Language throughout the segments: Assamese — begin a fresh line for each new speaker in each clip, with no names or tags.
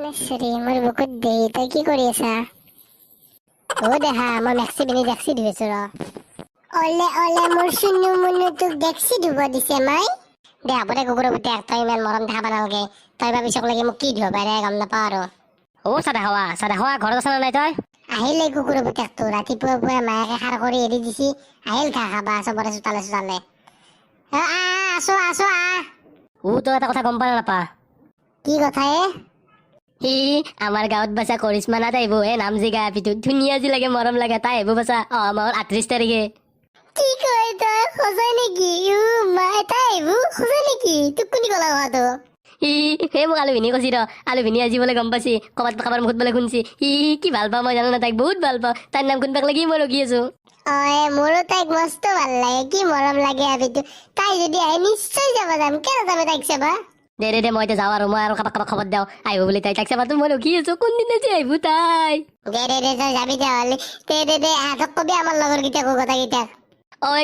বেচৰি মোৰ বুকুত দেই তই কি কৰি আছা? দেহা মই মেক্সি পিনি ডেক্সি ধুইছো ৰ। অলে অলে মোৰ চুনু মুনু তোক ডেক্সি ধুব দিছে মাই। দে হ'ব দে কুকুৰৰ পুতেক, তই ইমান মৰম দেখাব নালাগে। তই বা পিছক লাগি মোক কি ধুব পাৰে গম নাপাওঁ আৰু।
চাদা খোৱা ঘৰত আছা নাই তই?
আহিলে কুকুৰৰ পুতেকটো ৰাতিপুৱা পুৱা মায়াকে সাৰ কৰি এৰি দিছি। আহিল ঘাঁহ খাবা চবৰে চোতালে। আছো আহ।
তই এটা কথা গম পা নাপা?
কি কথা
আমাৰ গাঁৱত বাছা কৰিশ্মা নাথ আহিব নাম জিগা পিটো ধুনীয়া যি লাগে মৰম লাগে তাই আহিব বাছা মাহৰ 38 তাৰিখে।
কি কয় তই সঁচাই নেকি? তাই আহিব সঁচাই নেকি? তোক কোনি কলা কথাটো?
মোক আলু ভিনি কৈছি আলু ভিনি আজি বোলে গম পাইছি ক'ৰবাত কাৰোবাৰ মুখত বোলে শুনছি। কি ভাল পাওঁ মই জানো না, তাইক বহুত ভাল পাওঁ। তাইৰ নাম শুনবাক লাগি মই ৰখি আছো।
মোৰো তাইক মস্ত ভাল লাগে, কি মৰম লাগে আবিটো। তাই যদি আহে নিশ্চয় যাবা যাম, কেন যাবে তাইক চাবা।
দে মই এতিয়া যাওঁ আৰু মই আৰু কাৰোবাক খবৰ দিওঁ আহিব বুলি তাইক চাবাতো মই ৰখি আছো কোনদিনা যে আহিব তাই।
দে তই যাবি তেতিয়াহ'লে। দে আহক কবি আমাৰ লগৰ কেইটাকো কথা কেইটাক।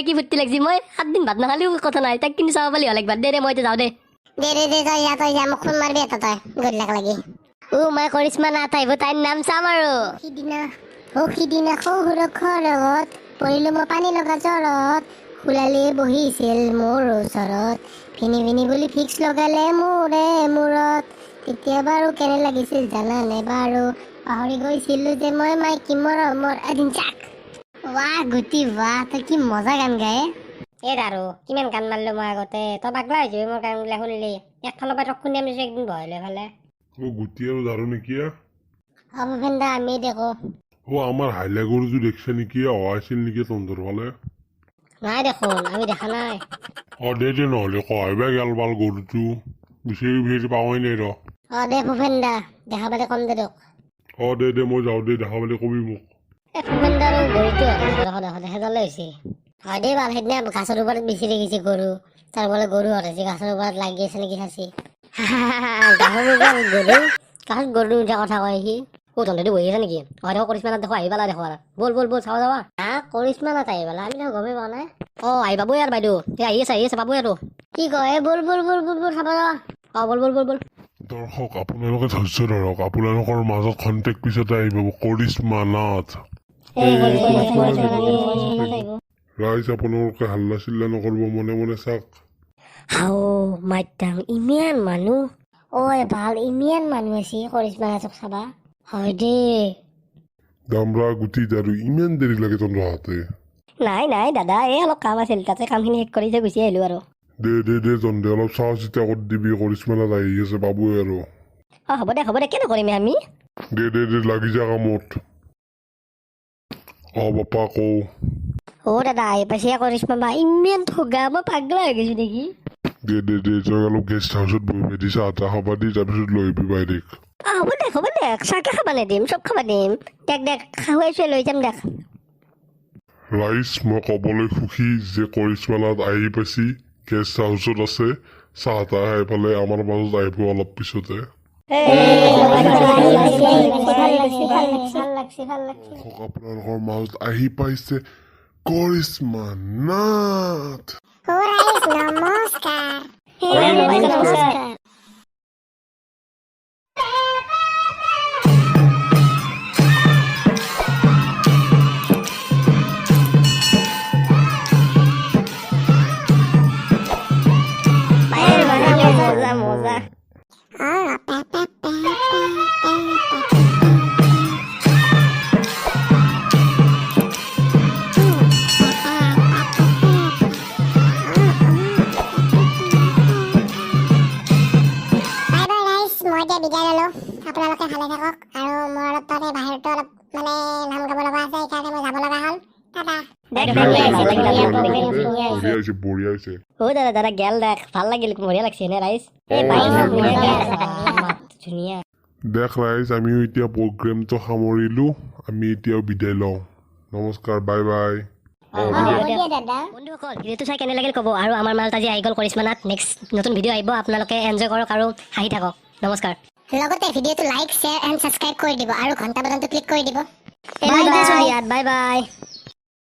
কি ফূৰ্তি লাগছি, মই 7 দিন ভাত নাখালেও কথা নাই, তাইক কিন্তু চাব পালি হ'ল একবাৰ। দে মই এতিয়া যাওঁ দে।
দে তই যা মোক ফোন মাৰবি এটা তই গধূলাক লাগি।
মই কৰিশ্মা নাথ আহিব তাইৰ নাম চাম আৰু।
সিদিনা শহুৰৰ খৰত পৰিলো মই পানী লগা জ্বৰত। শুলালি বহিছিল মোৰ ওচৰত, ভিনি বুলি ফিক্স লগালে মোৰে মূৰত। তেতিয়া বাৰু কেনে লাগিছিল জানানে বাৰু, পাহৰি গৈছিলো যে মই মাইকী মৰমৰ এদিন চাক। ৱাহ গুটি ৱাহ, তই কি মজা গান গায়।
আৰু কিমান গান মাৰিলো মই আগতে, তই পাগলা হৈ যাবি মোৰ গান বিলাক শুনিলি। একফালৰ পৰা তক শুনি আমি একদিন বহাই লৈ ফালে
গুটি আৰু দাৰু নেকি?
ভূপেনদা আমি দেখো
আমাৰ হাইলা গৰুটো দেখছে নেকি? আছিল নেকি তন্দৰ ফালে?
নাই দেখোন, আমি দেখা নাই।
দে নহ'লে কহবা গেল বাল গৰুটো বিচাৰি পাৱাই নাই ৰ।
দে ভূপেনদা দেখা পালে কম দে তোক।
দে মই যাওঁ দে, দেখা পালে কবি মোক।
ভূপেনদা আৰু গৰুটো সেইডালে হৈছে।
দে ভাল, সেইদিনা গাছৰ ওপৰত বিচাৰি গৈছে গৰু, তাৰ বোলে গৰু হৰাইছে গাছৰ ওপৰত লাগি আছে নেকি চাচি।
গাছত গৰু উঠা কথা কয় সি। তহঁতে বহি আছে নেকি? দেখো কৰিশ্মা নাথ দেখো আহি পালা দেখো আৰু। বল চাব যাবা।
কৰিশ্মা নাথ আহি পালা, আমি গমেই পোৱা নাই।
আহি পাবই আৰু বাইদেউ, আহি আছে পাবই আৰু।
কি কয় বল চাব যাবা।
বল।
দৰ্শক আপোনালোকে ধৈৰ্য ধৰক, আপোনালোকৰ মাজত খন্তেক পিছতে আহি পাব কৰিশ্মা নাথ। ৰাইজ আপোনালোকে হাল্লা চিল্লা নকৰিব, মনে মনে চাওক।
মাইটাং ইমান মানুহ।
ভাল ইমান মানুহ আছে কৰিশ্মা নাথক চাবা।
হয় দে।
দামৰা গুটি দাৰু ইমান দেৰি লাগে তহঁতৰ হাতে?
নাই দাদা, অলপ কাম আছিল, তাতে কামখিনি শেষ কৰি গুচি আহিলো আৰু।
দে তহঁতে অলপ চাহ চিতা কৰি দিবি, কৰিশ্মা নাথ আহি আছে পাবই আৰু।
হ'ব দে কেনে কৰিম আমি?
দে লাগি যা কামত। বাপা কওঁ।
দাদা আহি পাইছে কৰিশ্মা বা, ইমান ঠগা, মই পাগলা হৈ গৈছো নেকি?
দে তই অলপ গেষ্ট হাউচত বহিবি দি চাহ তাহ খাবা দি, তাৰপিছত লৈ আহিবি বাইদেক।
হ'ব দে চাহকে খাবা নিদিম, চব খাবা দিম। দেখ খাওয়াইছে লৈ যাম দেখ।
ৰাইজ মই ক'বলৈ সুখী যে কৰিশ্মা নাথ আহি পাইছি, গেষ্ট হাউচত আছে, চাহ তাহ খাই পেলাই আমাৰ মাজত আহিব অলপ পিছতে। আপোনালোকৰ মাজত আহি পাইছে কৰিশ্মা নাথ।
নমস্কাৰ।
মজা।
বিদায় ললো, আপোনালোকে ভালে থাকক। আৰু মোৰ অলপ তাতে বাহিৰতো অলপ নাম গাব লগা আছে, সেইকাৰণে মই যাব লগা হ'ল।
বঢ়িয়া হৈছে।
দাদা গেল দেখ, ভাল লাগিল, বঢ়িয়া লাগছে নে ৰাইজ? ধুনীয়া।
দেখ ৰাইজ, আমিও এতিয়া প্ৰগ্ৰেমটো সামৰিলো, আমি এতিয়াও বিদায় লওঁ। নমস্কাৰ, বাই।
বন্ধুসকল ভিডিঅ'টো চাই কেনে লাগিল ক'ব, আৰু আমাৰ মাজত আজি আহি গ'ল কৰিশ্মা নাথ। নেক্সট নতুন ভিডিঅ' আহিব, আপোনালোকে এনজয় কৰক আৰু হাঁহি থাকক। নমস্কাৰ।
লগতে ভিডিঅ'টো লাইক, শ্বেয়াৰ এণ্ড ছাবস্ক্ৰাইব কৰি দিব, আৰু ঘণ্টা বাটনটো ক্লিক কৰি দিব।
Bye bye.